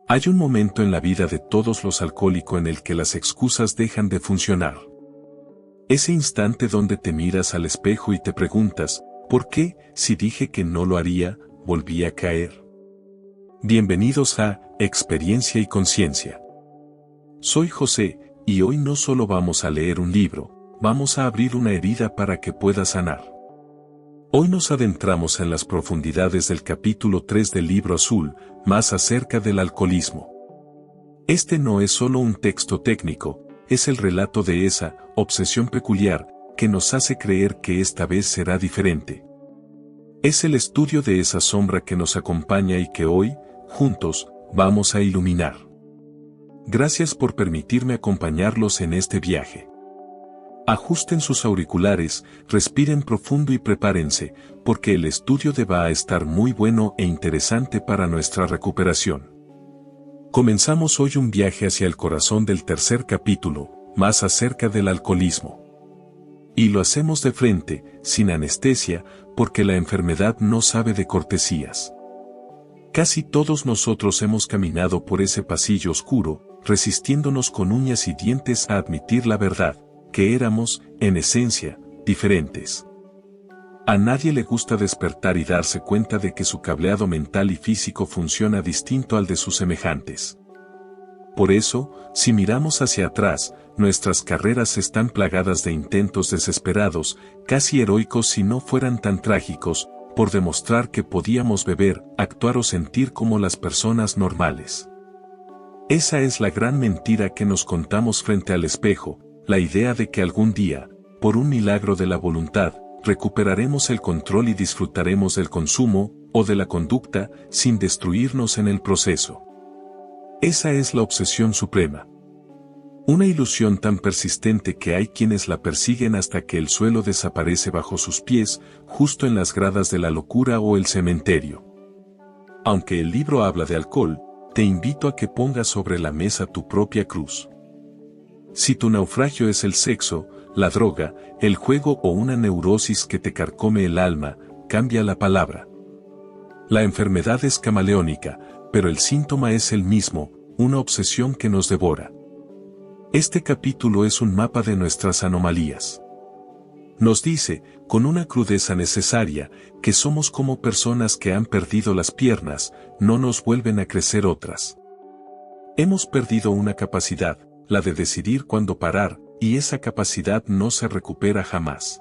Hay un momento en la vida de todos los alcohólicos en el que las excusas dejan de funcionar. Ese instante donde te miras al espejo y te preguntas, ¿por qué, si dije que no lo haría, volví a caer? Bienvenidos a Experiencia y Conciencia. Soy José, y hoy no solo vamos a leer un libro, vamos a abrir una herida para que pueda sanar. Hoy nos adentramos en las profundidades del capítulo 3 del Libro Azul, más acerca del alcoholismo. Este no es solo un texto técnico, es el relato de esa obsesión peculiar que nos hace creer que esta vez será diferente. Es el estudio de esa sombra que nos acompaña y que hoy, juntos, vamos a iluminar. Gracias por permitirme acompañarlos en este viaje. Ajusten sus auriculares, respiren profundo y prepárense, porque el estudio va a estar muy bueno e interesante para nuestra recuperación. Comenzamos hoy un viaje hacia el corazón del tercer capítulo, más acerca del alcoholismo. Y lo hacemos de frente, sin anestesia, porque la enfermedad no sabe de cortesías. Casi todos nosotros hemos caminado por ese pasillo oscuro, resistiéndonos con uñas y dientes a admitir la verdad, que éramos, en esencia, diferentes. A nadie le gusta despertar y darse cuenta de que su cableado mental y físico funciona distinto al de sus semejantes. Por eso, si miramos hacia atrás, nuestras carreras están plagadas de intentos desesperados, casi heroicos si no fueran tan trágicos, por demostrar que podíamos beber, actuar o sentir como las personas normales. Esa es la gran mentira que nos contamos frente al espejo, la idea de que algún día, por un milagro de la voluntad, recuperaremos el control y disfrutaremos del consumo, o de la conducta, sin destruirnos en el proceso. Esa es la obsesión suprema. Una ilusión tan persistente que hay quienes la persiguen hasta que el suelo desaparece bajo sus pies, justo en las gradas de la locura o el cementerio. Aunque el libro habla de alcohol, te invito a que pongas sobre la mesa tu propia cruz. Si tu naufragio es el sexo, la droga, el juego o una neurosis que te carcome el alma, cambia la palabra. La enfermedad es camaleónica, pero el síntoma es el mismo, una obsesión que nos devora. Este capítulo es un mapa de nuestras anomalías. Nos dice, con una crudeza necesaria, que somos como personas que han perdido las piernas, no nos vuelven a crecer otras. Hemos perdido una capacidad, la de decidir cuándo parar, y esa capacidad no se recupera jamás.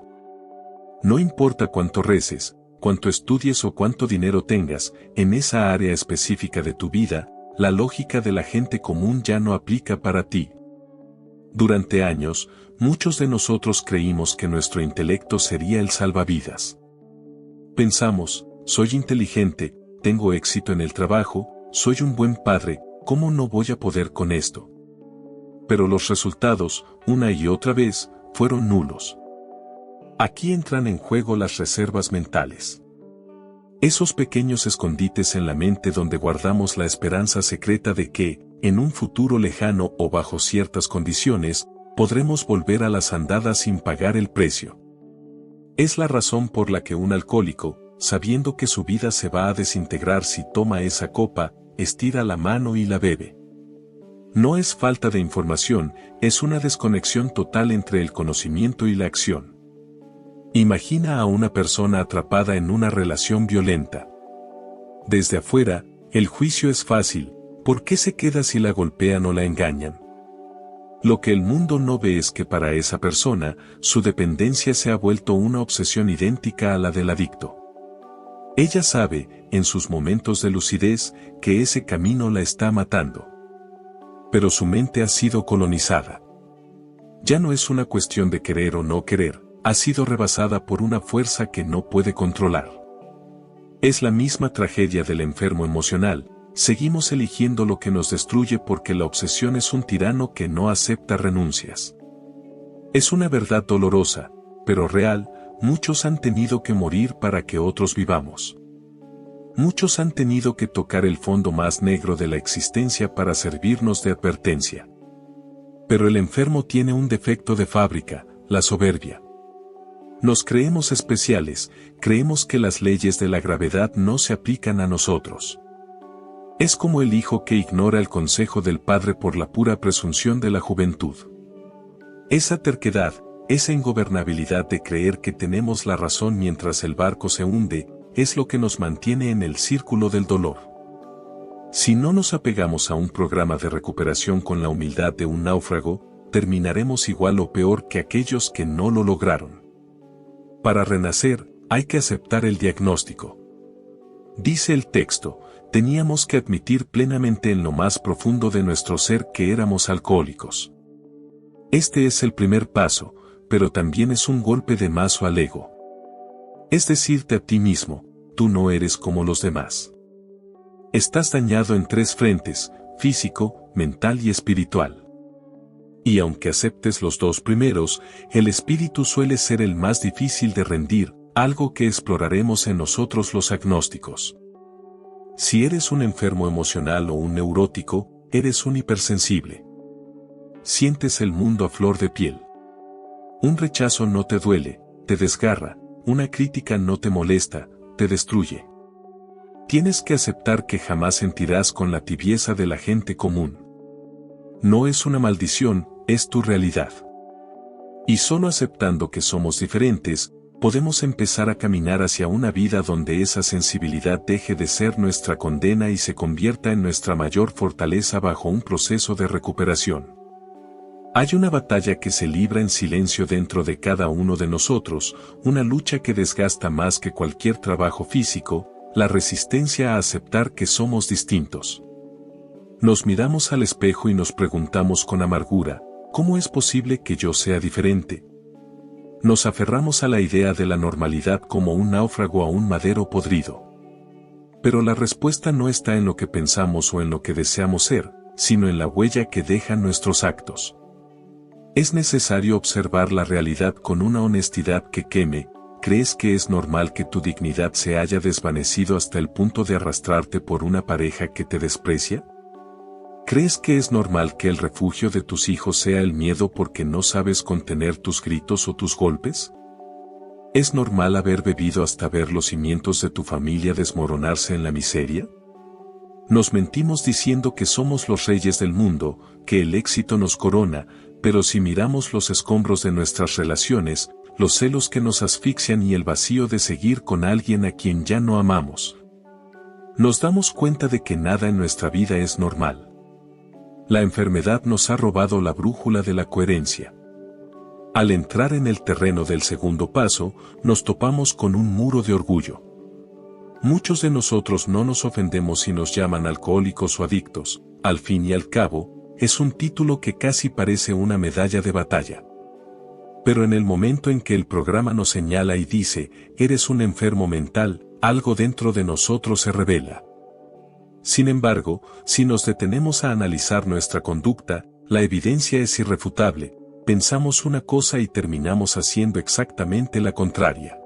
No importa cuánto reces, cuánto estudies o cuánto dinero tengas, en esa área específica de tu vida, la lógica de la gente común ya no aplica para ti. Durante años, muchos de nosotros creímos que nuestro intelecto sería el salvavidas. Pensamos, soy inteligente, tengo éxito en el trabajo, soy un buen padre, ¿cómo no voy a poder con esto? Pero los resultados, una y otra vez, fueron nulos. Aquí entran en juego las reservas mentales. Esos pequeños escondites en la mente donde guardamos la esperanza secreta de que, en un futuro lejano o bajo ciertas condiciones, podremos volver a las andadas sin pagar el precio. Es la razón por la que un alcohólico, sabiendo que su vida se va a desintegrar si toma esa copa, estira la mano y la bebe. No es falta de información, es una desconexión total entre el conocimiento y la acción. Imagina a una persona atrapada en una relación violenta. Desde afuera, el juicio es fácil, ¿por qué se queda si la golpean o la engañan? Lo que el mundo no ve es que para esa persona, su dependencia se ha vuelto una obsesión idéntica a la del adicto. Ella sabe, en sus momentos de lucidez, que ese camino la está matando. Pero su mente ha sido colonizada. Ya no es una cuestión de querer o no querer, ha sido rebasada por una fuerza que no puede controlar. Es la misma tragedia del enfermo emocional, seguimos eligiendo lo que nos destruye porque la obsesión es un tirano que no acepta renuncias. Es una verdad dolorosa, pero real, muchos han tenido que morir para que otros vivamos. Muchos han tenido que tocar el fondo más negro de la existencia para servirnos de advertencia. Pero el enfermo tiene un defecto de fábrica, la soberbia. Nos creemos especiales, creemos que las leyes de la gravedad no se aplican a nosotros. Es como el hijo que ignora el consejo del padre por la pura presunción de la juventud. Esa terquedad, esa ingobernabilidad de creer que tenemos la razón mientras el barco se hunde, es lo que nos mantiene en el círculo del dolor. Si no nos apegamos a un programa de recuperación con la humildad de un náufrago, terminaremos igual o peor que aquellos que no lo lograron. Para renacer, hay que aceptar el diagnóstico. Dice el texto, teníamos que admitir plenamente en lo más profundo de nuestro ser que éramos alcohólicos. Este es el primer paso, pero también es un golpe de mazo al ego. Es decirte a ti mismo, tú no eres como los demás. Estás dañado en 3 frentes, físico, mental y espiritual. Y aunque aceptes los 2 primeros, el espíritu suele ser el más difícil de rendir, algo que exploraremos en nosotros los agnósticos. Si eres un enfermo emocional o un neurótico, eres un hipersensible. Sientes el mundo a flor de piel. Un rechazo no te duele, te desgarra, una crítica no te molesta, te destruye. Tienes que aceptar que jamás sentirás con la tibieza de la gente común. No es una maldición, es tu realidad. Y solo aceptando que somos diferentes, podemos empezar a caminar hacia una vida donde esa sensibilidad deje de ser nuestra condena y se convierta en nuestra mayor fortaleza bajo un proceso de recuperación. Hay una batalla que se libra en silencio dentro de cada uno de nosotros, una lucha que desgasta más que cualquier trabajo físico, la resistencia a aceptar que somos distintos. Nos miramos al espejo y nos preguntamos con amargura, ¿cómo es posible que yo sea diferente? Nos aferramos a la idea de la normalidad como un náufrago a un madero podrido. Pero la respuesta no está en lo que pensamos o en lo que deseamos ser, sino en la huella que dejan nuestros actos. Es necesario observar la realidad con una honestidad que queme. ¿Crees que es normal que tu dignidad se haya desvanecido hasta el punto de arrastrarte por una pareja que te desprecia? ¿Crees que es normal que el refugio de tus hijos sea el miedo porque no sabes contener tus gritos o tus golpes? ¿Es normal haber bebido hasta ver los cimientos de tu familia desmoronarse en la miseria? Nos mentimos diciendo que somos los reyes del mundo, que el éxito nos corona, pero si miramos los escombros de nuestras relaciones, los celos que nos asfixian y el vacío de seguir con alguien a quien ya no amamos, nos damos cuenta de que nada en nuestra vida es normal. La enfermedad nos ha robado la brújula de la coherencia. Al entrar en el terreno del segundo paso, nos topamos con un muro de orgullo. Muchos de nosotros no nos ofendemos si nos llaman alcohólicos o adictos, al fin y al cabo, es un título que casi parece una medalla de batalla. Pero en el momento en que el programa nos señala y dice, eres un enfermo mental, algo dentro de nosotros se revela. Sin embargo, si nos detenemos a analizar nuestra conducta, la evidencia es irrefutable, pensamos una cosa y terminamos haciendo exactamente la contraria.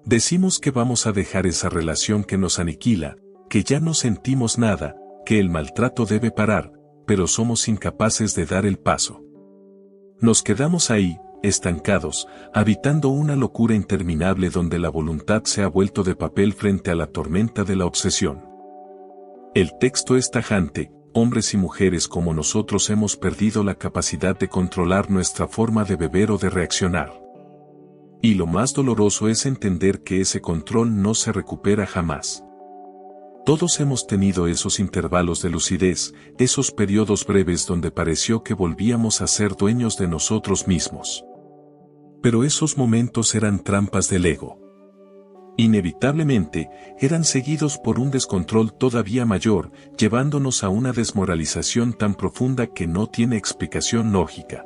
Decimos que vamos a dejar esa relación que nos aniquila, que ya no sentimos nada, que el maltrato debe parar, pero somos incapaces de dar el paso. Nos quedamos ahí, estancados, habitando una locura interminable donde la voluntad se ha vuelto de papel frente a la tormenta de la obsesión. El texto es tajante, hombres y mujeres como nosotros hemos perdido la capacidad de controlar nuestra forma de beber o de reaccionar. Y lo más doloroso es entender que ese control no se recupera jamás. Todos hemos tenido esos intervalos de lucidez, esos periodos breves donde pareció que volvíamos a ser dueños de nosotros mismos. Pero esos momentos eran trampas del ego. Inevitablemente, eran seguidos por un descontrol todavía mayor, llevándonos a una desmoralización tan profunda que no tiene explicación lógica.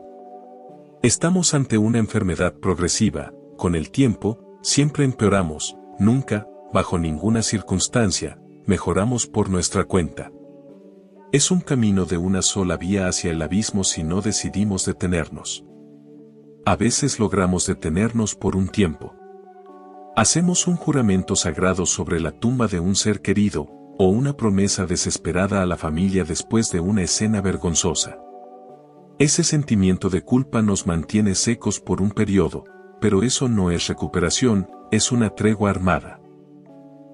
Estamos ante una enfermedad progresiva, con el tiempo, siempre empeoramos, nunca, bajo ninguna circunstancia, mejoramos por nuestra cuenta. Es un camino de una sola vía hacia el abismo si no decidimos detenernos. A veces logramos detenernos por un tiempo. Hacemos un juramento sagrado sobre la tumba de un ser querido, o una promesa desesperada a la familia después de una escena vergonzosa. Ese sentimiento de culpa nos mantiene secos por un periodo, pero eso no es recuperación, es una tregua armada.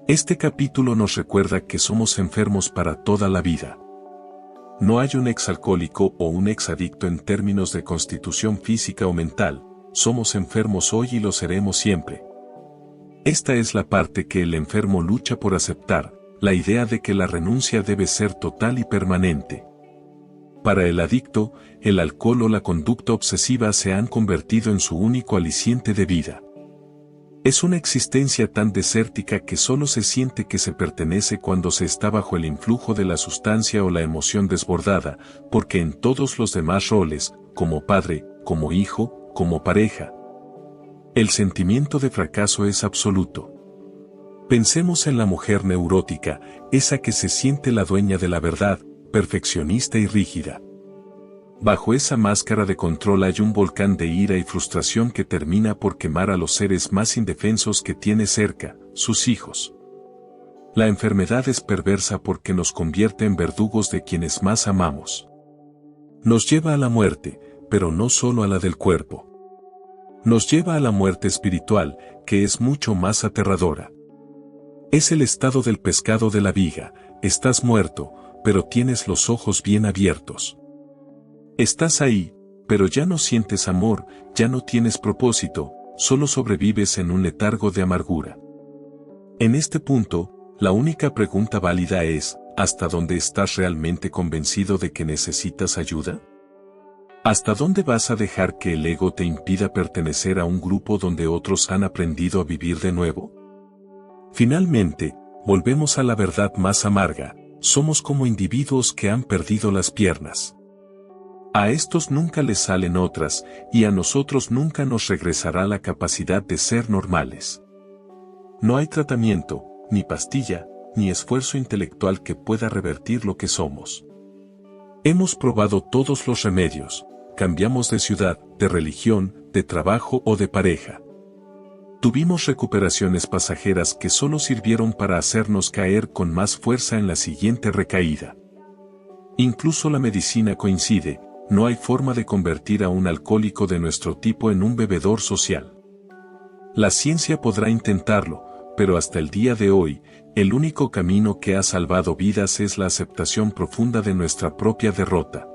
Este capítulo nos recuerda que somos enfermos para toda la vida. No hay un exalcohólico o un exadicto en términos de constitución física o mental, somos enfermos hoy y lo seremos siempre. Esta es la parte que el enfermo lucha por aceptar, la idea de que la renuncia debe ser total y permanente. Para el adicto, el alcohol o la conducta obsesiva se han convertido en su único aliciente de vida. Es una existencia tan desértica que solo se siente que se pertenece cuando se está bajo el influjo de la sustancia o la emoción desbordada, porque en todos los demás roles, como padre, como hijo, como pareja, el sentimiento de fracaso es absoluto. Pensemos en la mujer neurótica, esa que se siente la dueña de la verdad, perfeccionista y rígida. Bajo esa máscara de control hay un volcán de ira y frustración que termina por quemar a los seres más indefensos que tiene cerca, sus hijos. La enfermedad es perversa porque nos convierte en verdugos de quienes más amamos. Nos lleva a la muerte, pero no solo a la del cuerpo. Nos lleva a la muerte espiritual, que es mucho más aterradora. Es el estado del pescado de la viga, estás muerto, pero tienes los ojos bien abiertos. Estás ahí, pero ya no sientes amor, ya no tienes propósito, solo sobrevives en un letargo de amargura. En este punto, la única pregunta válida es, ¿hasta dónde estás realmente convencido de que necesitas ayuda? ¿Hasta dónde vas a dejar que el ego te impida pertenecer a un grupo donde otros han aprendido a vivir de nuevo? Finalmente, volvemos a la verdad más amarga, somos como individuos que han perdido las piernas. A estos nunca les salen otras, y a nosotros nunca nos regresará la capacidad de ser normales. No hay tratamiento, ni pastilla, ni esfuerzo intelectual que pueda revertir lo que somos. Hemos probado todos los remedios, cambiamos de ciudad, de religión, de trabajo o de pareja. Tuvimos recuperaciones pasajeras que solo sirvieron para hacernos caer con más fuerza en la siguiente recaída. Incluso la medicina coincide. No hay forma de convertir a un alcohólico de nuestro tipo en un bebedor social. La ciencia podrá intentarlo, pero hasta el día de hoy, el único camino que ha salvado vidas es la aceptación profunda de nuestra propia derrota.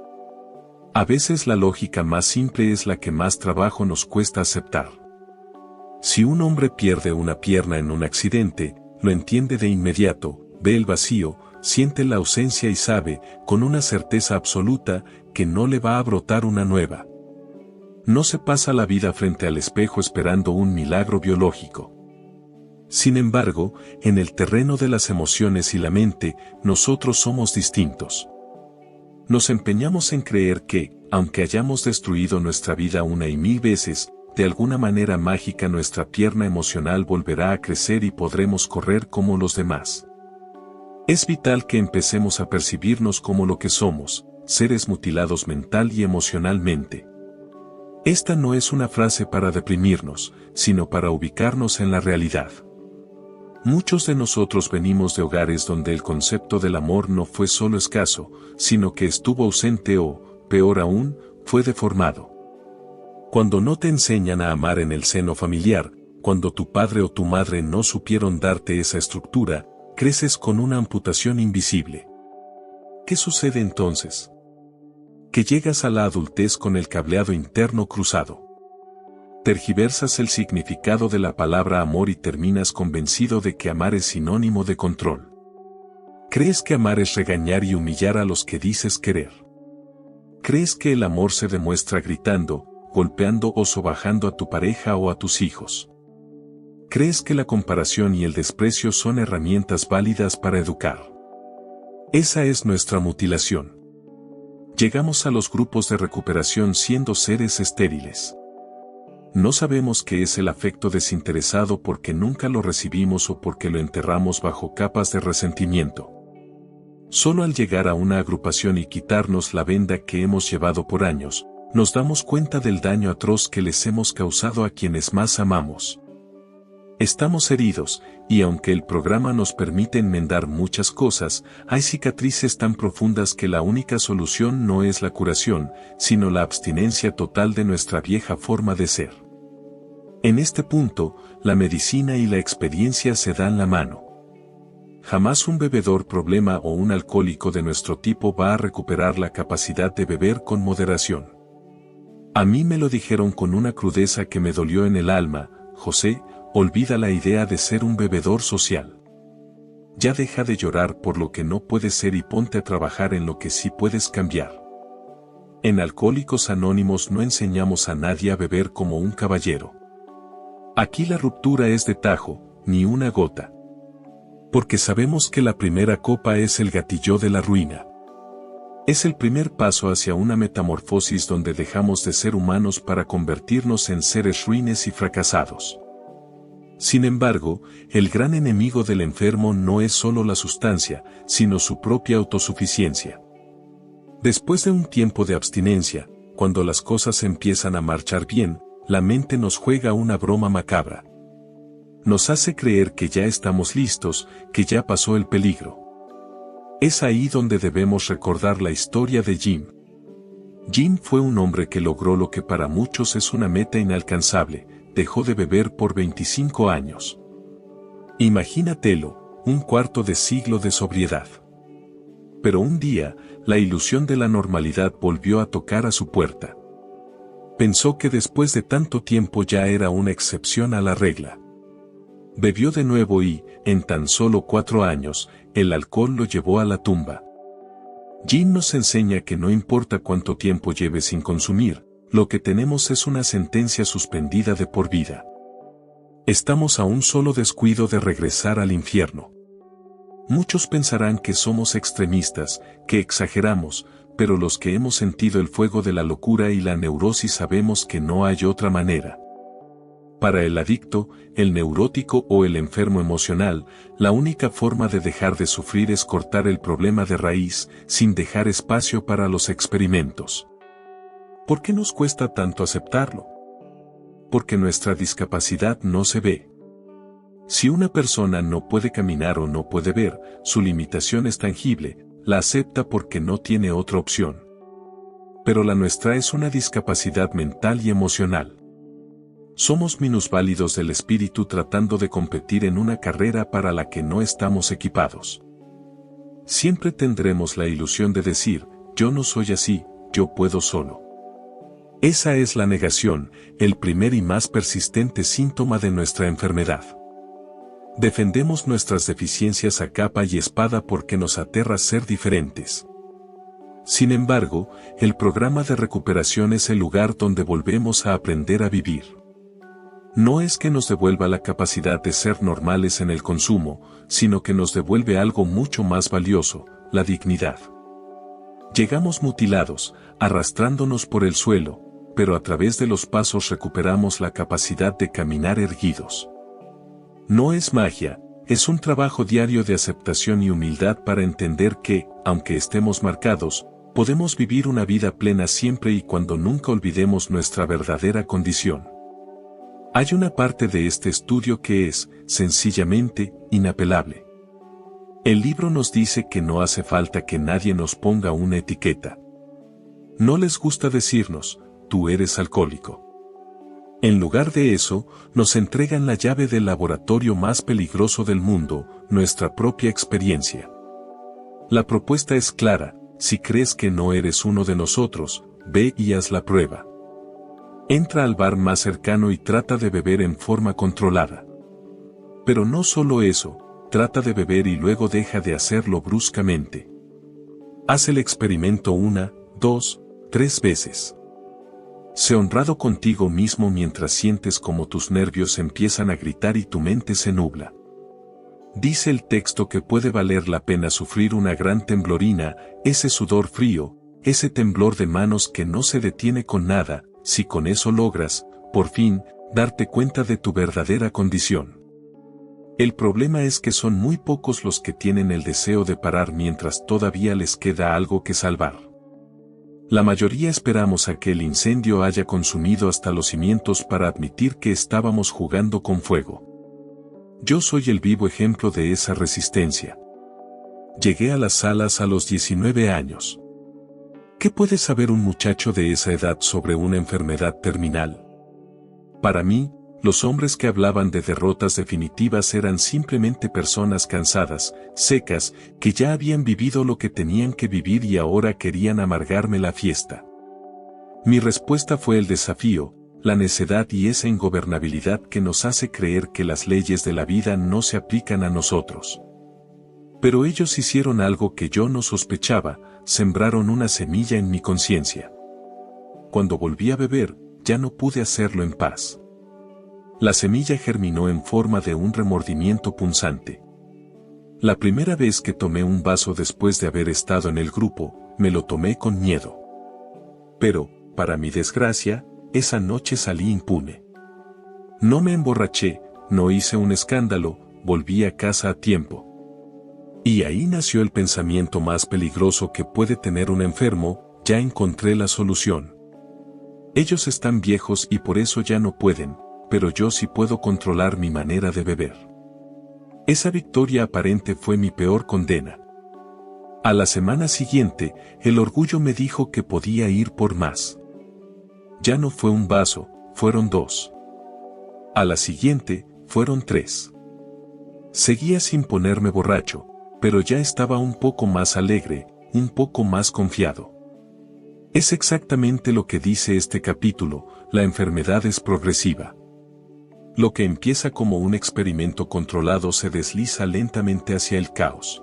A veces la lógica más simple es la que más trabajo nos cuesta aceptar. Si un hombre pierde una pierna en un accidente, lo entiende de inmediato, ve el vacío, siente la ausencia y sabe, con una certeza absoluta, que no le va a brotar una nueva. No se pasa la vida frente al espejo esperando un milagro biológico. Sin embargo, en el terreno de las emociones y la mente, nosotros somos distintos. Nos empeñamos en creer que, aunque hayamos destruido nuestra vida una y mil veces, de alguna manera mágica nuestra pierna emocional volverá a crecer y podremos correr como los demás. Es vital que empecemos a percibirnos como lo que somos, seres mutilados mental y emocionalmente. Esta no es una frase para deprimirnos, sino para ubicarnos en la realidad. Muchos de nosotros venimos de hogares donde el concepto del amor no fue solo escaso, sino que estuvo ausente o, peor aún, fue deformado. Cuando no te enseñan a amar en el seno familiar, cuando tu padre o tu madre no supieron darte esa estructura, creces con una amputación invisible. ¿Qué sucede entonces? Que llegas a la adultez con el cableado interno cruzado. Tergiversas el significado de la palabra amor y terminas convencido de que amar es sinónimo de control. Crees que amar es regañar y humillar a los que dices querer. Crees que el amor se demuestra gritando, golpeando o sobajando a tu pareja o a tus hijos. Crees que la comparación y el desprecio son herramientas válidas para educar. Esa es nuestra mutilación. Llegamos a los grupos de recuperación siendo seres estériles. No sabemos qué es el afecto desinteresado porque nunca lo recibimos o porque lo enterramos bajo capas de resentimiento. Solo al llegar a una agrupación y quitarnos la venda que hemos llevado por años, nos damos cuenta del daño atroz que les hemos causado a quienes más amamos. Estamos heridos, y aunque el programa nos permite enmendar muchas cosas, hay cicatrices tan profundas que la única solución no es la curación, sino la abstinencia total de nuestra vieja forma de ser. En este punto, la medicina y la experiencia se dan la mano. jamás un bebedor problema o un alcohólico de nuestro tipo va a recuperar la capacidad de beber con moderación. A mí me lo dijeron con una crudeza que me dolió en el alma: José, olvida la idea de ser un bebedor social. Ya deja de llorar por lo que no puedes ser y ponte a trabajar en lo que sí puedes cambiar. En Alcohólicos Anónimos no enseñamos a nadie a beber como un caballero. Aquí la ruptura es de tajo, ni una gota. Porque sabemos que la primera copa es el gatillo de la ruina. Es el primer paso hacia una metamorfosis donde dejamos de ser humanos para convertirnos en seres ruines y fracasados. Sin embargo, el gran enemigo del enfermo no es solo la sustancia, sino su propia autosuficiencia. Después de un tiempo de abstinencia, cuando las cosas empiezan a marchar bien, la mente nos juega una broma macabra. Nos hace creer que ya estamos listos, que ya pasó el peligro. Es ahí donde debemos recordar la historia de Jim. Jim fue un hombre que logró lo que para muchos es una meta inalcanzable: dejó de beber por 25 años. Imagínatelo, un cuarto de siglo de sobriedad. Pero un día, la ilusión de la normalidad volvió a tocar a su puerta. Pensó que después de tanto tiempo ya era una excepción a la regla. Bebió de nuevo y, en tan solo 4 años, el alcohol lo llevó a la tumba. Jim nos enseña que no importa cuánto tiempo lleve sin consumir, lo que tenemos es una sentencia suspendida de por vida. Estamos a un solo descuido de regresar al infierno. Muchos pensarán que somos extremistas, que exageramos, pero los que hemos sentido el fuego de la locura y la neurosis sabemos que no hay otra manera. Para el adicto, el neurótico o el enfermo emocional, la única forma de dejar de sufrir es cortar el problema de raíz, sin dejar espacio para los experimentos. ¿Por qué nos cuesta tanto aceptarlo? Porque nuestra discapacidad no se ve. Si una persona no puede caminar o no puede ver, su limitación es tangible, la acepta porque no tiene otra opción. Pero la nuestra es una discapacidad mental y emocional. Somos minusválidos del espíritu tratando de competir en una carrera para la que no estamos equipados. Siempre tendremos la ilusión de decir: yo no soy así, yo puedo solo. Esa es la negación, el primer y más persistente síntoma de nuestra enfermedad. Defendemos nuestras deficiencias a capa y espada porque nos aterra ser diferentes. Sin embargo, el programa de recuperación es el lugar donde volvemos a aprender a vivir. No es que nos devuelva la capacidad de ser normales en el consumo, sino que nos devuelve algo mucho más valioso: la dignidad. Llegamos mutilados, arrastrándonos por el suelo, pero a través de los pasos recuperamos la capacidad de caminar erguidos. No es magia, es un trabajo diario de aceptación y humildad para entender que, aunque estemos marcados, podemos vivir una vida plena siempre y cuando nunca olvidemos nuestra verdadera condición. Hay una parte de este estudio que es, sencillamente, inapelable. El libro nos dice que no hace falta que nadie nos ponga una etiqueta. No les gusta decirnos: tú eres alcohólico. En lugar de eso, nos entregan la llave del laboratorio más peligroso del mundo: nuestra propia experiencia. La propuesta es clara: si crees que no eres uno de nosotros, ve y haz la prueba. Entra al bar más cercano y trata de beber en forma controlada. Pero no solo eso, trata de beber y luego deja de hacerlo bruscamente. Haz el experimento 1, 2, 3 veces. Sé honrado contigo mismo mientras sientes como tus nervios empiezan a gritar y tu mente se nubla. Dice el texto que puede valer la pena sufrir una gran temblorina, ese sudor frío, ese temblor de manos que no se detiene con nada, si con eso logras, por fin, darte cuenta de tu verdadera condición. El problema es que son muy pocos los que tienen el deseo de parar mientras todavía les queda algo que salvar. La mayoría esperamos a que el incendio haya consumido hasta los cimientos para admitir que estábamos jugando con fuego. Yo soy el vivo ejemplo de esa resistencia. Llegué a las salas a los 19 años. ¿Qué puede saber un muchacho de esa edad sobre una enfermedad terminal? Para mí, Los hombres que hablaban de derrotas definitivas eran simplemente personas cansadas, secas, que ya habían vivido lo que tenían que vivir y ahora querían amargarme la fiesta. Mi respuesta fue el desafío, la necedad y esa ingobernabilidad que nos hace creer que las leyes de la vida no se aplican a nosotros. Pero ellos hicieron algo que yo no sospechaba, sembraron una semilla en mi conciencia. Cuando volví a beber, ya no pude hacerlo en paz. La semilla germinó en forma de un remordimiento punzante. La primera vez que tomé un vaso después de haber estado en el grupo, me lo tomé con miedo. Pero, para mi desgracia, esa noche salí impune. No me emborraché, no hice un escándalo, volví a casa a tiempo. Y ahí nació el pensamiento más peligroso que puede tener un enfermo: ya encontré la solución. Ellos están viejos y por eso ya no pueden, pero yo sí puedo controlar mi manera de beber. Esa victoria aparente fue mi peor condena. A la semana siguiente, el orgullo me dijo que podía ir por más. Ya no fue un vaso, fueron 2. A la siguiente, fueron 3. Seguía sin ponerme borracho, pero ya estaba un poco más alegre, un poco más confiado. Es exactamente lo que dice este capítulo: la enfermedad es progresiva. Lo que empieza como un experimento controlado se desliza lentamente hacia el caos.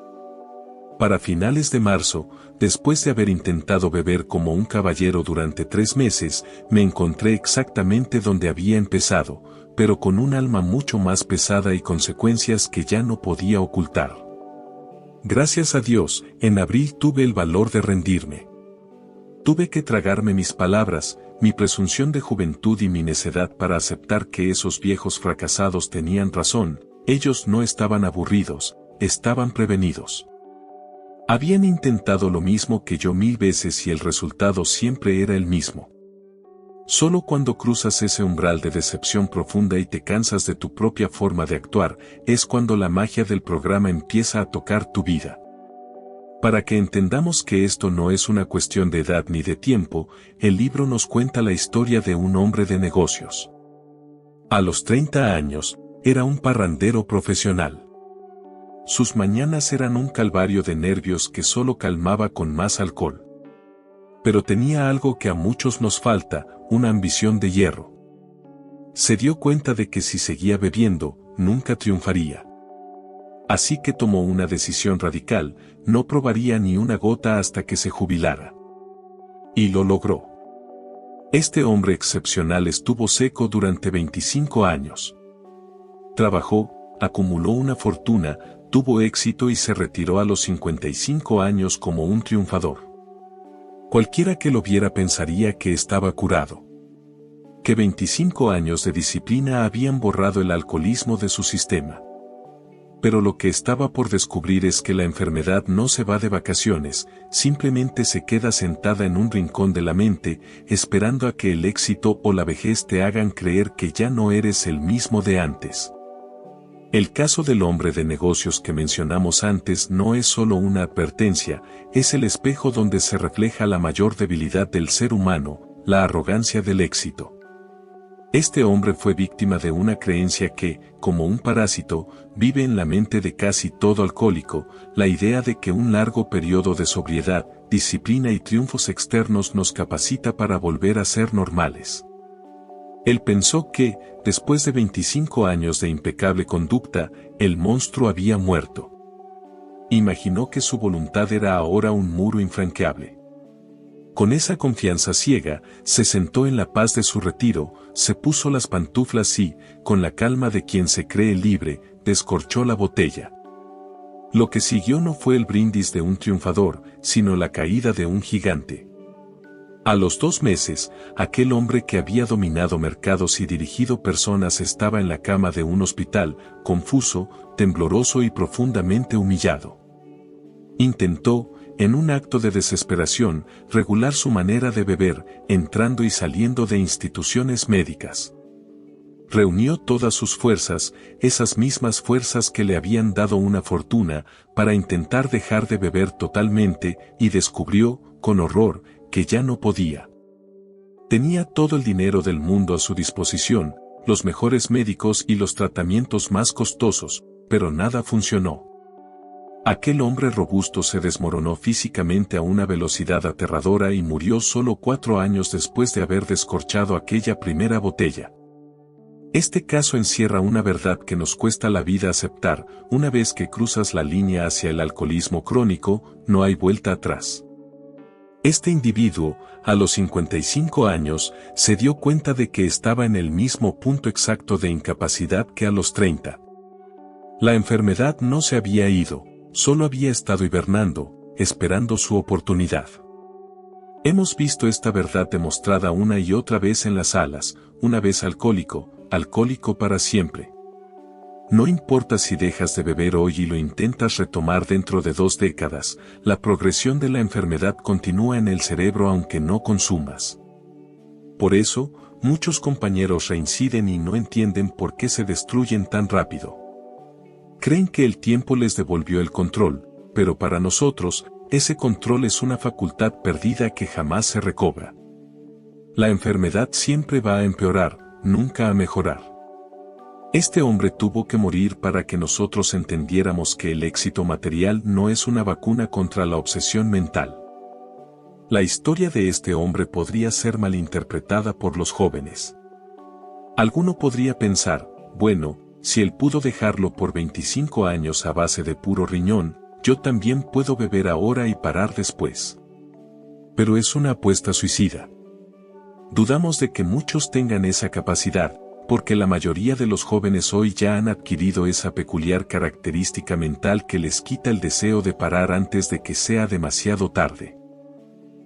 Para finales de marzo, después de haber intentado beber como un caballero durante 3 meses, me encontré exactamente donde había empezado, pero con un alma mucho más pesada y consecuencias que ya no podía ocultar. Gracias a Dios, en abril tuve el valor de rendirme. Tuve que tragarme mis palabras, mi presunción de juventud y mi necedad para aceptar que esos viejos fracasados tenían razón. Ellos no estaban aburridos, estaban prevenidos. Habían intentado lo mismo que yo 1000 veces y el resultado siempre era el mismo. Solo cuando cruzas ese umbral de decepción profunda y te cansas de tu propia forma de actuar, es cuando la magia del programa empieza a tocar tu vida. Para que entendamos que esto no es una cuestión de edad ni de tiempo, el libro nos cuenta la historia de un hombre de negocios. A los 30 años, era un parrandero profesional. Sus mañanas eran un calvario de nervios que solo calmaba con más alcohol. Pero tenía algo que a muchos nos falta: una ambición de hierro. Se dio cuenta de que si seguía bebiendo, nunca triunfaría. Así que tomó una decisión radical: no probaría ni una gota hasta que se jubilara. Y lo logró. Este hombre excepcional estuvo seco durante 25 años. Trabajó, acumuló una fortuna, tuvo éxito y se retiró a los 55 años como un triunfador. Cualquiera que lo viera pensaría que estaba curado. Que 25 años de disciplina habían borrado el alcoholismo de su sistema. Pero lo que estaba por descubrir es que la enfermedad no se va de vacaciones, simplemente se queda sentada en un rincón de la mente, esperando a que el éxito o la vejez te hagan creer que ya no eres el mismo de antes. El caso del hombre de negocios que mencionamos antes no es solo una advertencia, es el espejo donde se refleja la mayor debilidad del ser humano: la arrogancia del éxito. Este hombre fue víctima de una creencia que, como un parásito, vive en la mente de casi todo alcohólico: la idea de que un largo periodo de sobriedad, disciplina y triunfos externos nos capacita para volver a ser normales. Él pensó que, después de 25 años de impecable conducta, el monstruo había muerto. Imaginó que su voluntad era ahora un muro infranqueable. Con esa confianza ciega, se sentó en la paz de su retiro, se puso las pantuflas y, con la calma de quien se cree libre, descorchó la botella. Lo que siguió no fue el brindis de un triunfador, sino la caída de un gigante. A los 2 meses, aquel hombre que había dominado mercados y dirigido personas estaba en la cama de un hospital, confuso, tembloroso y profundamente humillado. Intentó, en un acto de desesperación, regular su manera de beber, entrando y saliendo de instituciones médicas. Reunió todas sus fuerzas, esas mismas fuerzas que le habían dado una fortuna, para intentar dejar de beber totalmente, y descubrió, con horror, que ya no podía. Tenía todo el dinero del mundo a su disposición, los mejores médicos y los tratamientos más costosos, pero nada funcionó. Aquel hombre robusto se desmoronó físicamente a una velocidad aterradora y murió solo 4 años después de haber descorchado aquella primera botella. Este caso encierra una verdad que nos cuesta la vida aceptar: una vez que cruzas la línea hacia el alcoholismo crónico, no hay vuelta atrás. Este individuo, a los 55 años, se dio cuenta de que estaba en el mismo punto exacto de incapacidad que a los 30. La enfermedad no se había ido, solo había estado hibernando, esperando su oportunidad. Hemos visto esta verdad demostrada una y otra vez en las salas: una vez alcohólico, alcohólico para siempre. No importa si dejas de beber hoy y lo intentas retomar dentro de 2 décadas, la progresión de la enfermedad continúa en el cerebro aunque no consumas. Por eso, muchos compañeros reinciden y no entienden por qué se destruyen tan rápido. Creen que el tiempo les devolvió el control, pero para nosotros, ese control es una facultad perdida que jamás se recobra. La enfermedad siempre va a empeorar, nunca a mejorar. Este hombre tuvo que morir para que nosotros entendiéramos que el éxito material no es una vacuna contra la obsesión mental. La historia de este hombre podría ser malinterpretada por los jóvenes. Alguno podría pensar: bueno, si él pudo dejarlo por 25 años a base de puro riñón, yo también puedo beber ahora y parar después. Pero es una apuesta suicida. Dudamos de que muchos tengan esa capacidad, porque la mayoría de los jóvenes hoy ya han adquirido esa peculiar característica mental que les quita el deseo de parar antes de que sea demasiado tarde.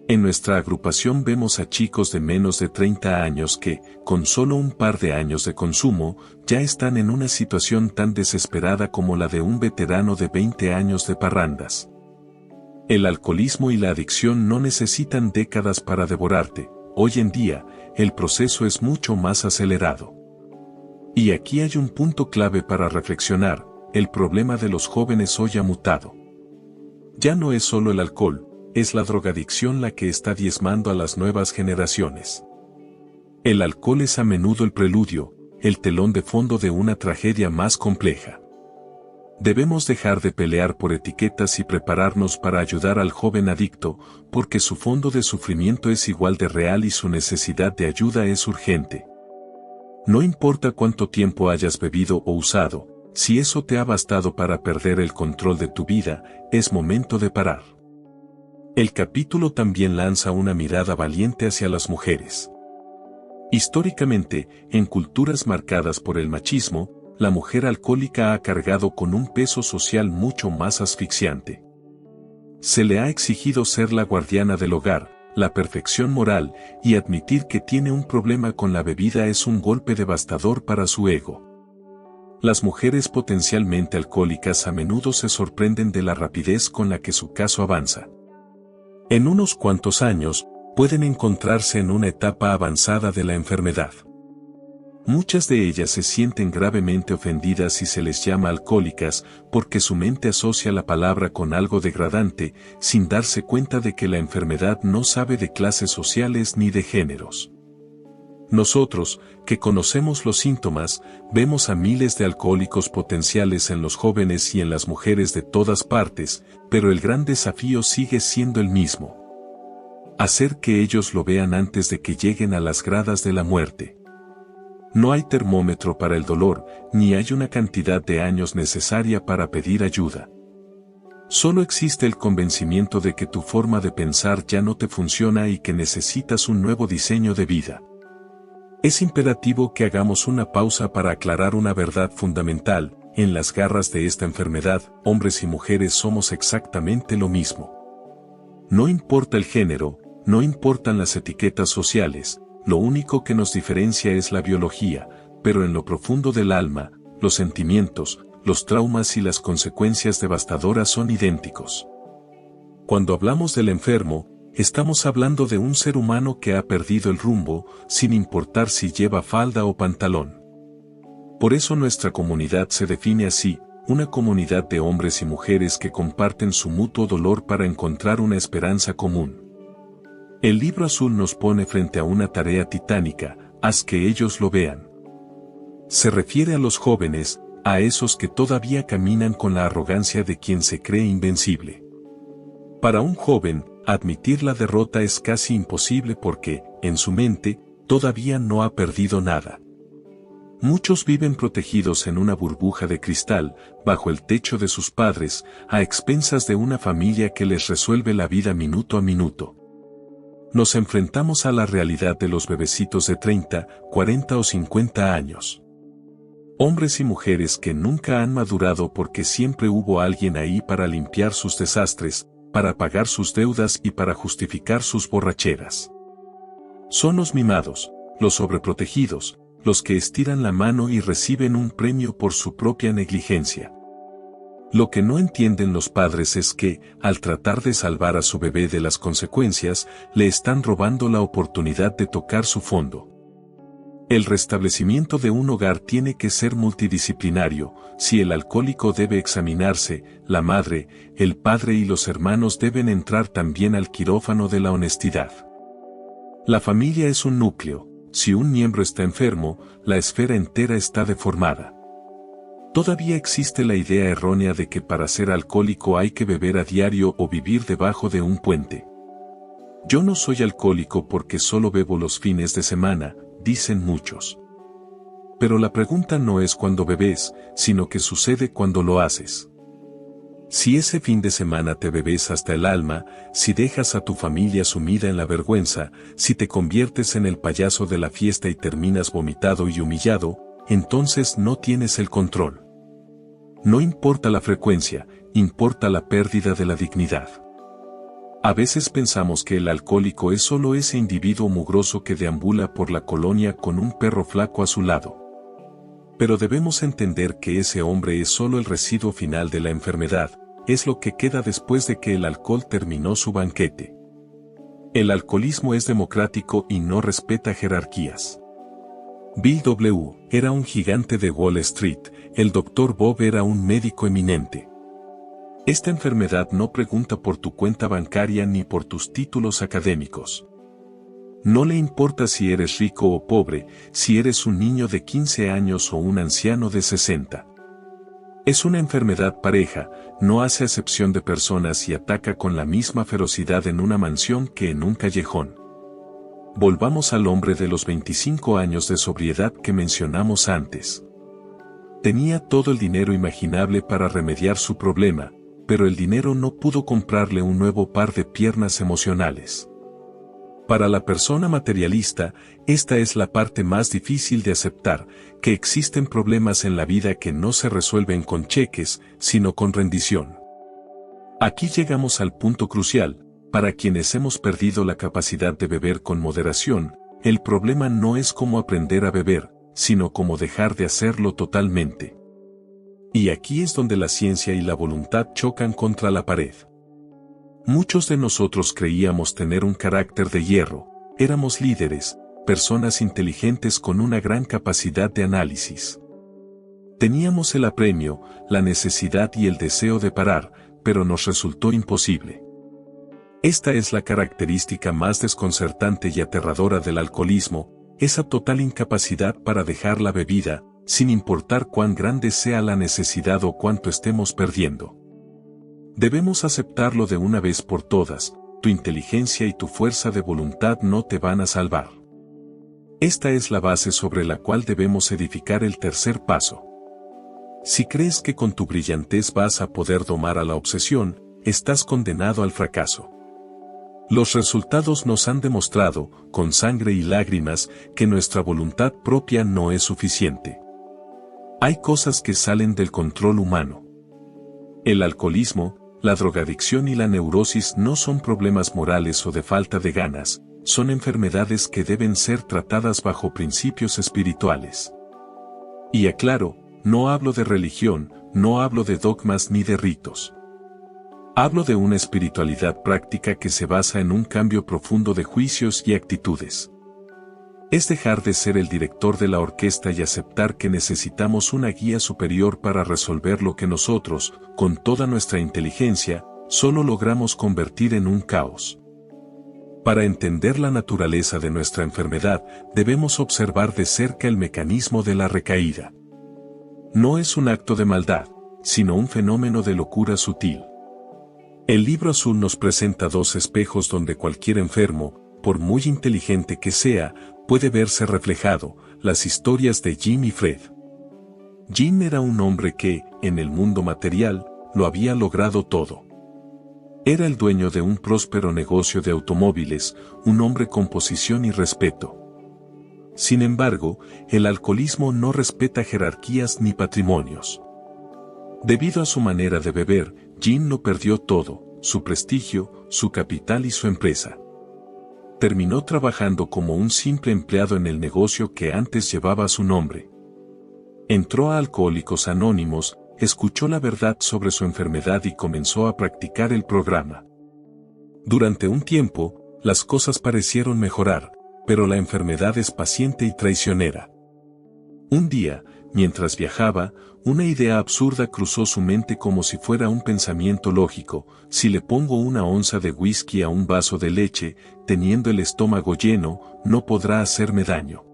En nuestra agrupación vemos a chicos de menos de 30 años que, con solo un par de años de consumo, ya están en una situación tan desesperada como la de un veterano de 20 años de parrandas. El alcoholismo y la adicción no necesitan décadas para devorarte. Hoy en día, el proceso es mucho más acelerado. Y aquí hay un punto clave para reflexionar: el problema de los jóvenes hoy ha mutado. Ya no es solo el alcohol, es la drogadicción la que está diezmando a las nuevas generaciones. El alcohol es a menudo el preludio, el telón de fondo de una tragedia más compleja. Debemos dejar de pelear por etiquetas y prepararnos para ayudar al joven adicto, porque su fondo de sufrimiento es igual de real y su necesidad de ayuda es urgente. No importa cuánto tiempo hayas bebido o usado, si eso te ha bastado para perder el control de tu vida, es momento de parar. El capítulo también lanza una mirada valiente hacia las mujeres. Históricamente, en culturas marcadas por el machismo, la mujer alcohólica ha cargado con un peso social mucho más asfixiante. Se le ha exigido ser la guardiana del hogar, la perfección moral, y admitir que tiene un problema con la bebida es un golpe devastador para su ego. Las mujeres potencialmente alcohólicas a menudo se sorprenden de la rapidez con la que su caso avanza. En unos cuantos años, pueden encontrarse en una etapa avanzada de la enfermedad. Muchas de ellas se sienten gravemente ofendidas si se les llama alcohólicas, porque su mente asocia la palabra con algo degradante, sin darse cuenta de que la enfermedad no sabe de clases sociales ni de géneros. Nosotros, que conocemos los síntomas, vemos a miles de alcohólicos potenciales en los jóvenes y en las mujeres de todas partes, pero el gran desafío sigue siendo el mismo: hacer que ellos lo vean antes de que lleguen a las gradas de la muerte. No hay termómetro para el dolor, ni hay una cantidad de años necesaria para pedir ayuda. Solo existe el convencimiento de que tu forma de pensar ya no te funciona y que necesitas un nuevo diseño de vida. Es imperativo que hagamos una pausa para aclarar una verdad fundamental: en las garras de esta enfermedad, hombres y mujeres somos exactamente lo mismo. No importa el género, no importan las etiquetas sociales, lo único que nos diferencia es la biología, pero en lo profundo del alma, los sentimientos, los traumas y las consecuencias devastadoras son idénticos. Cuando hablamos del enfermo, estamos hablando de un ser humano que ha perdido el rumbo, sin importar si lleva falda o pantalón. Por eso nuestra comunidad se define así: una comunidad de hombres y mujeres que comparten su mutuo dolor para encontrar una esperanza común. El libro azul nos pone frente a una tarea titánica: haz que ellos lo vean. Se refiere a los jóvenes, a esos que todavía caminan con la arrogancia de quien se cree invencible. Para un joven, admitir la derrota es casi imposible porque, en su mente, todavía no ha perdido nada. Muchos viven protegidos en una burbuja de cristal, bajo el techo de sus padres, a expensas de una familia que les resuelve la vida minuto a minuto. Nos enfrentamos a la realidad de los bebecitos de 30, 40 o 50 años. Hombres y mujeres que nunca han madurado porque siempre hubo alguien ahí para limpiar sus desastres, para pagar sus deudas y para justificar sus borracheras. Son los mimados, los sobreprotegidos, los que estiran la mano y reciben un premio por su propia negligencia. Lo que no entienden los padres es que, al tratar de salvar a su bebé de las consecuencias, le están robando la oportunidad de tocar su fondo. El restablecimiento de un hogar tiene que ser multidisciplinario. Si el alcohólico debe examinarse, la madre, el padre y los hermanos deben entrar también al quirófano de la honestidad. La familia es un núcleo. Si un miembro está enfermo, la esfera entera está deformada. Todavía existe la idea errónea de que para ser alcohólico hay que beber a diario o vivir debajo de un puente. Yo no soy alcohólico porque solo bebo los fines de semana, dicen muchos. Pero la pregunta no es cuándo bebes, sino qué sucede cuando lo haces. Si ese fin de semana te bebes hasta el alma, si dejas a tu familia sumida en la vergüenza, si te conviertes en el payaso de la fiesta y terminas vomitado y humillado, entonces no tienes el control. No importa la frecuencia, importa la pérdida de la dignidad. A veces pensamos que el alcohólico es solo ese individuo mugroso que deambula por la colonia con un perro flaco a su lado. Pero debemos entender que ese hombre es solo el residuo final de la enfermedad, es lo que queda después de que el alcohol terminó su banquete. El alcoholismo es democrático y no respeta jerarquías. Bill W. era un gigante de Wall Street, el Dr. Bob era un médico eminente. Esta enfermedad no pregunta por tu cuenta bancaria ni por tus títulos académicos. No le importa si eres rico o pobre, si eres un niño de 15 años o un anciano de 60. Es una enfermedad pareja, no hace acepción de personas y ataca con la misma ferocidad en una mansión que en un callejón. Volvamos al hombre de los 25 años de sobriedad que mencionamos antes. Tenía todo el dinero imaginable para remediar su problema, pero el dinero no pudo comprarle un nuevo par de piernas emocionales. Para la persona materialista, esta es la parte más difícil de aceptar, que existen problemas en la vida que no se resuelven con cheques, sino con rendición. Aquí llegamos al punto crucial. Para quienes hemos perdido la capacidad de beber con moderación, el problema no es cómo aprender a beber, sino cómo dejar de hacerlo totalmente. Y aquí es donde la ciencia y la voluntad chocan contra la pared. Muchos de nosotros creíamos tener un carácter de hierro, éramos líderes, personas inteligentes con una gran capacidad de análisis. Teníamos el apremio, la necesidad y el deseo de parar, pero nos resultó imposible. Esta es la característica más desconcertante y aterradora del alcoholismo, esa total incapacidad para dejar la bebida, sin importar cuán grande sea la necesidad o cuánto estemos perdiendo. Debemos aceptarlo de una vez por todas, tu inteligencia y tu fuerza de voluntad no te van a salvar. Esta es la base sobre la cual debemos edificar el tercer paso. Si crees que con tu brillantez vas a poder domar a la obsesión, estás condenado al fracaso. Los resultados nos han demostrado, con sangre y lágrimas, que nuestra voluntad propia no es suficiente. Hay cosas que salen del control humano. El alcoholismo, la drogadicción y la neurosis no son problemas morales o de falta de ganas, son enfermedades que deben ser tratadas bajo principios espirituales. Y aclaro, no hablo de religión, no hablo de dogmas ni de ritos. Hablo de una espiritualidad práctica que se basa en un cambio profundo de juicios y actitudes. Es dejar de ser el director de la orquesta y aceptar que necesitamos una guía superior para resolver lo que nosotros, con toda nuestra inteligencia, solo logramos convertir en un caos. Para entender la naturaleza de nuestra enfermedad, debemos observar de cerca el mecanismo de la recaída. No es un acto de maldad, sino un fenómeno de locura sutil. El libro azul nos presenta dos espejos donde cualquier enfermo, por muy inteligente que sea, puede verse reflejado, las historias de Jim y Fred. Jim era un hombre que, en el mundo material, lo había logrado todo. Era el dueño de un próspero negocio de automóviles, un hombre con posición y respeto. Sin embargo, el alcoholismo no respeta jerarquías ni patrimonios. Debido a su manera de beber, Jim lo perdió todo, su prestigio, su capital y su empresa. Terminó trabajando como un simple empleado en el negocio que antes llevaba su nombre. Entró a Alcohólicos Anónimos, escuchó la verdad sobre su enfermedad y comenzó a practicar el programa. Durante un tiempo, las cosas parecieron mejorar, pero la enfermedad es paciente y traicionera. Un día, mientras viajaba, una idea absurda cruzó su mente como si fuera un pensamiento lógico: si le pongo una onza de whisky a un vaso de leche, teniendo el estómago lleno, no podrá hacerme daño.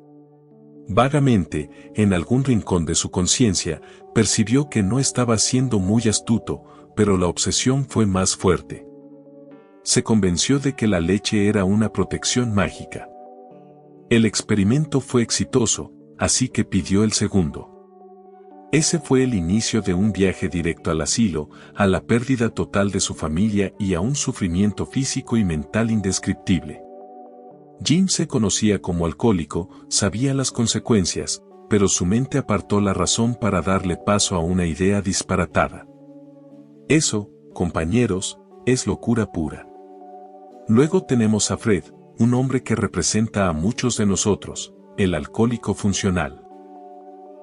Vagamente, en algún rincón de su conciencia, percibió que no estaba siendo muy astuto, pero la obsesión fue más fuerte. Se convenció de que la leche era una protección mágica. El experimento fue exitoso, así que pidió el segundo. Ese fue el inicio de un viaje directo al asilo, a la pérdida total de su familia y a un sufrimiento físico y mental indescriptible. Jim se conocía como alcohólico, sabía las consecuencias, pero su mente apartó la razón para darle paso a una idea disparatada. Eso, compañeros, es locura pura. Luego tenemos a Fred, un hombre que representa a muchos de nosotros, el alcohólico funcional.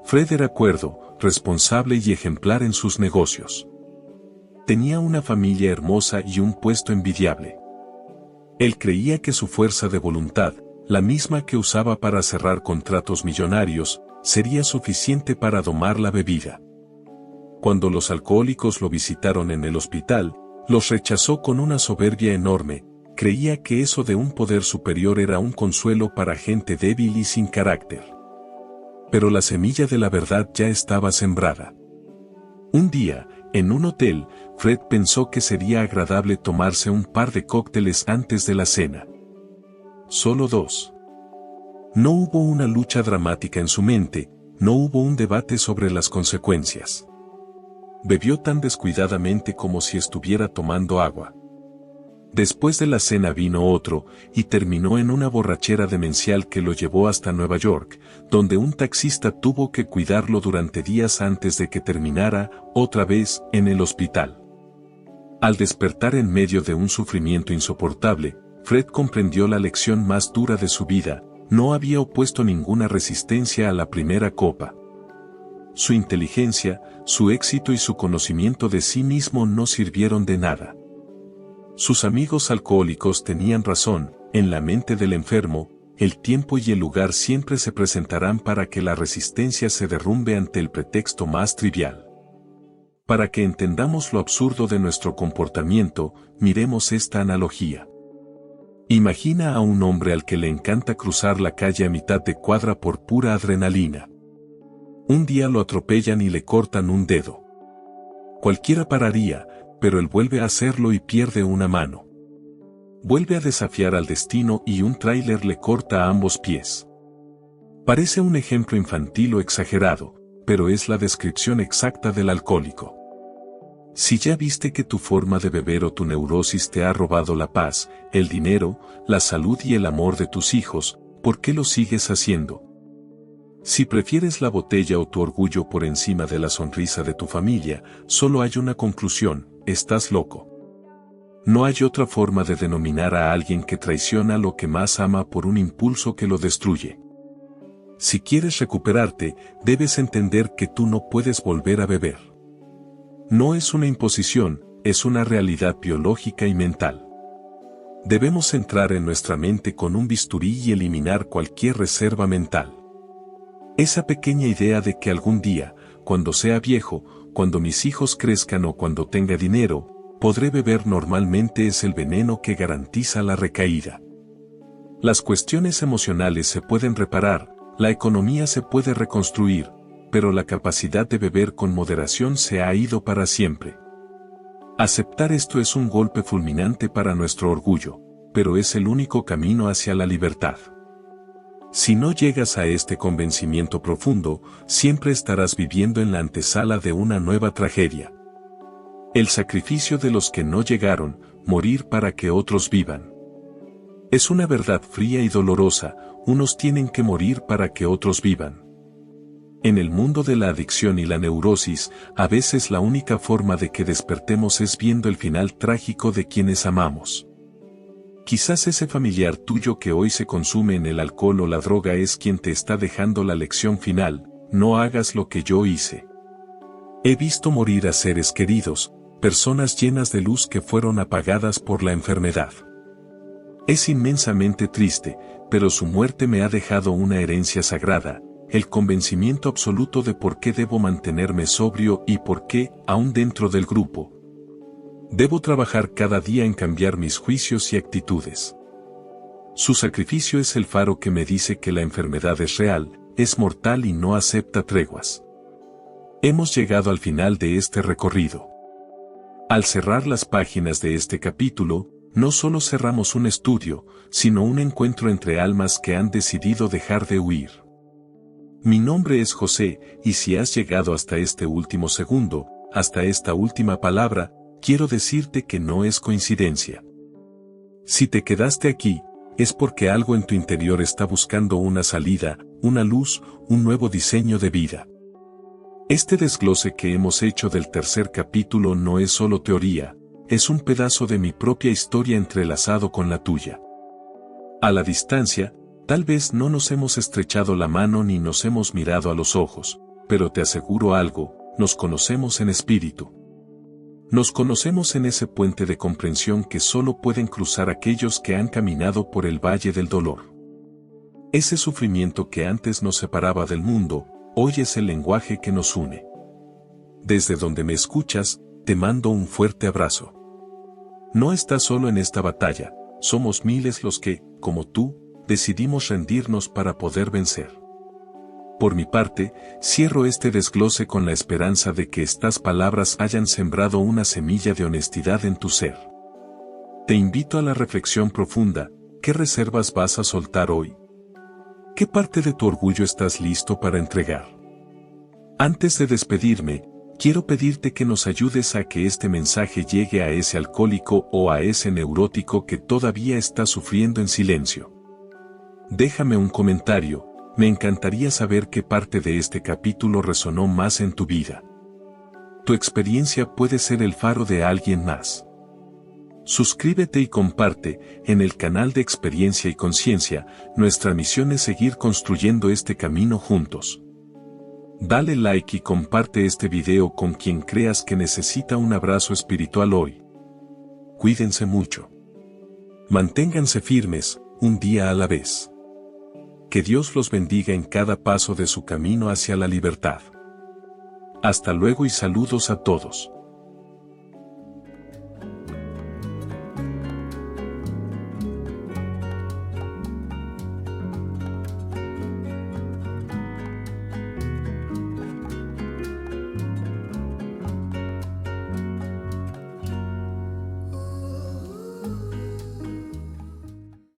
Fred era cuerdo, responsable y ejemplar en sus negocios. Tenía una familia hermosa y un puesto envidiable. Él creía que su fuerza de voluntad, la misma que usaba para cerrar contratos millonarios, sería suficiente para domar la bebida. Cuando los alcohólicos lo visitaron en el hospital, los rechazó con una soberbia enorme. Creía que eso de un poder superior era un consuelo para gente débil y sin carácter. Pero la semilla de la verdad ya estaba sembrada. Un día, en un hotel, Fred pensó que sería agradable tomarse un par de cócteles antes de la cena. Solo 2. No hubo una lucha dramática en su mente, no hubo un debate sobre las consecuencias. Bebió tan descuidadamente como si estuviera tomando agua. Después de la cena vino otro, y terminó en una borrachera demencial que lo llevó hasta Nueva York, donde un taxista tuvo que cuidarlo durante días antes de que terminara, otra vez, en el hospital. Al despertar en medio de un sufrimiento insoportable, Fred comprendió la lección más dura de su vida: no había opuesto ninguna resistencia a la primera copa. Su inteligencia, su éxito y su conocimiento de sí mismo no sirvieron de nada. Sus amigos alcohólicos tenían razón: en la mente del enfermo, el tiempo y el lugar siempre se presentarán para que la resistencia se derrumbe ante el pretexto más trivial. Para que entendamos lo absurdo de nuestro comportamiento, miremos esta analogía. Imagina a un hombre al que le encanta cruzar la calle a mitad de cuadra por pura adrenalina. Un día lo atropellan y le cortan un dedo. Cualquiera pararía, pero él vuelve a hacerlo y pierde una mano. Vuelve a desafiar al destino y un tráiler le corta ambos pies. Parece un ejemplo infantil o exagerado, pero es la descripción exacta del alcohólico. Si ya viste que tu forma de beber o tu neurosis te ha robado la paz, el dinero, la salud y el amor de tus hijos, ¿por qué lo sigues haciendo? Si prefieres la botella o tu orgullo por encima de la sonrisa de tu familia, solo hay una conclusión: estás loco. No hay otra forma de denominar a alguien que traiciona lo que más ama por un impulso que lo destruye. Si quieres recuperarte, debes entender que tú no puedes volver a beber. No es una imposición, es una realidad biológica y mental. Debemos entrar en nuestra mente con un bisturí y eliminar cualquier reserva mental. Esa pequeña idea de que algún día, cuando sea viejo, cuando mis hijos crezcan o cuando tenga dinero, podré beber normalmente es el veneno que garantiza la recaída. Las cuestiones emocionales se pueden reparar, la economía se puede reconstruir, pero la capacidad de beber con moderación se ha ido para siempre. Aceptar esto es un golpe fulminante para nuestro orgullo, pero es el único camino hacia la libertad. Si no llegas a este convencimiento profundo, siempre estarás viviendo en la antesala de una nueva tragedia. El sacrificio de los que no llegaron, morir para que otros vivan. Es una verdad fría y dolorosa, unos tienen que morir para que otros vivan. En el mundo de la adicción y la neurosis, a veces la única forma de que despertemos es viendo el final trágico de quienes amamos. Quizás ese familiar tuyo que hoy se consume en el alcohol o la droga es quien te está dejando la lección final: no hagas lo que yo hice. He visto morir a seres queridos, personas llenas de luz que fueron apagadas por la enfermedad. Es inmensamente triste, pero su muerte me ha dejado una herencia sagrada, el convencimiento absoluto de por qué debo mantenerme sobrio y por qué, aún dentro del grupo, debo trabajar cada día en cambiar mis juicios y actitudes. Su sacrificio es el faro que me dice que la enfermedad es real, es mortal y no acepta treguas. Hemos llegado al final de este recorrido. Al cerrar las páginas de este capítulo, no solo cerramos un estudio, sino un encuentro entre almas que han decidido dejar de huir. Mi nombre es José, y si has llegado hasta este último segundo, hasta esta última palabra, quiero decirte que no es coincidencia. Si te quedaste aquí, es porque algo en tu interior está buscando una salida, una luz, un nuevo diseño de vida. Este desglose que hemos hecho del tercer capítulo no es solo teoría, es un pedazo de mi propia historia entrelazado con la tuya. A la distancia, tal vez no nos hemos estrechado la mano ni nos hemos mirado a los ojos, pero te aseguro algo, nos conocemos en espíritu. Nos conocemos en ese puente de comprensión que solo pueden cruzar aquellos que han caminado por el valle del dolor. Ese sufrimiento que antes nos separaba del mundo, hoy es el lenguaje que nos une. Desde donde me escuchas, te mando un fuerte abrazo. No estás solo en esta batalla, somos miles los que, como tú, decidimos rendirnos para poder vencer. Por mi parte, cierro este desglose con la esperanza de que estas palabras hayan sembrado una semilla de honestidad en tu ser. Te invito a la reflexión profunda: ¿qué reservas vas a soltar hoy? ¿Qué parte de tu orgullo estás listo para entregar? Antes de despedirme, quiero pedirte que nos ayudes a que este mensaje llegue a ese alcohólico o a ese neurótico que todavía está sufriendo en silencio. Déjame un comentario, me encantaría saber qué parte de este capítulo resonó más en tu vida. Tu experiencia puede ser el faro de alguien más. Suscríbete y comparte. En el canal de Experiencia y Conciencia, nuestra misión es seguir construyendo este camino juntos. Dale like y comparte este video con quien creas que necesita un abrazo espiritual hoy. Cuídense mucho. Manténganse firmes, un día a la vez. Que Dios los bendiga en cada paso de su camino hacia la libertad. Hasta luego y saludos a todos.